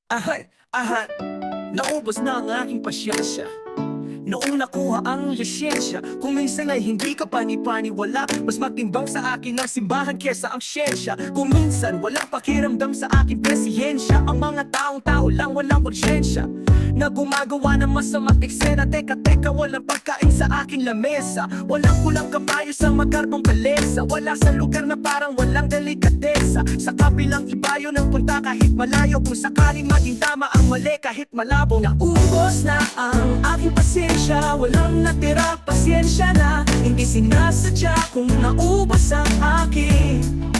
Ahat, naubos na ang aking pasyensya. Noong nakuha ang lisensya, kung minsan ay hindi ka panipaniwala, mas matimbang sa akin ang simbahan kesa ang siyensya. Kung minsan walang pakiramdam sa aking presiyensya, ang mga taong-tao lang walang konsyensya, na gumagawa ng masama eksena. Teka, walang pagkain sa aking lamesa, walang kulang kabayo sa magarbong kalesa, wala sa lugar na parang walang delikadesa. Sa kabilang ibayo ng punta kahit malayo, kung sakaling maging tama ang mali kahit malabo. Naubos na ang aking pasensya, walang natira, pasyensya na. Hindi sinasadya kung naubos ang aking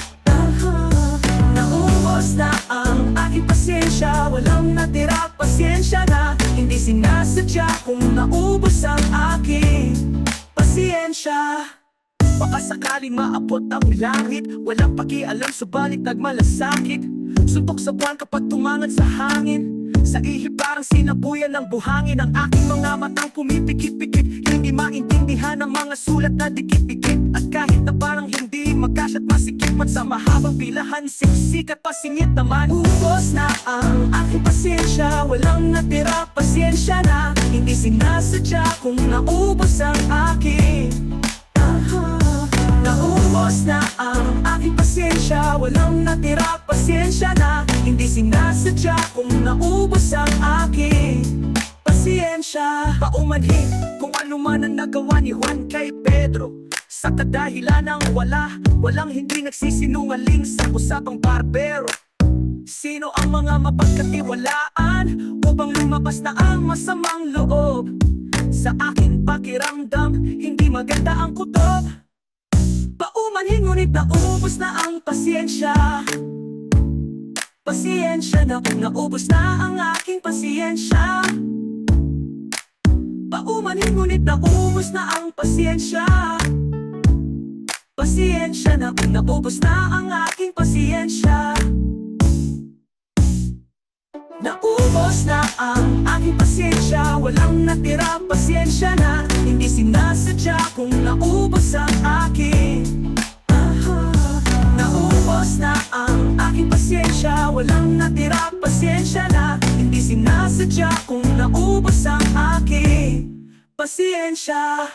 Naubos na ang aking pasensya, walang natira, pasyensya na. Hindi sinasadya kung naubos ang aking pasyensya. Baka sakaling maabot ang langit, walang pakialam subalit nagmalasakit. Suntok sa buwan kapag tumangan sa hangin, sa ihip parang sinabuyan ng buhangin. Ang aking mga matang pumipikit-pikit, hindi maintindihan ang mga sulat na dikit-dikit. At kahit na parang hindi magkasya't masikip man sa mahabang pilahan, siksik at pasingit naman. Ubos na ang aking pasensya, walang natira, pasyensya na. Hindi sinasadya kung naubos ang aking Naubos na ang aking pasensya, walang natira, pasyensya na. Hindi sinasadya kung naubos ang aking pasyensya. Paumanhin kung ano man ang nagawa ni Juan kay Pedro, sa kadahilan ng walang hindi nagsisinungaling sa usapang barbero. Sino ang mga mapagkatiwalaan upang lumabas na ang masamang loob? Sa aking pakiramdam, hindi maganda ang kutob. Paumanhin ngunit naubos na ang pasyensya. Pasyensya na kung naubos na ang aking pasyensya. Paumanhin ngunit naubos na ang pasyensya. Pasyensya na kung naubos na ang aking pasyensya. Naubos na ang aking pasyensya, walang natira, pasyensya na. Hindi sinasadya kung naubos ang aking Naubos na ang aking pasyensya, walang natira, pasyensya na. Hindi sinasadya kung naubos ang aking pasyensya.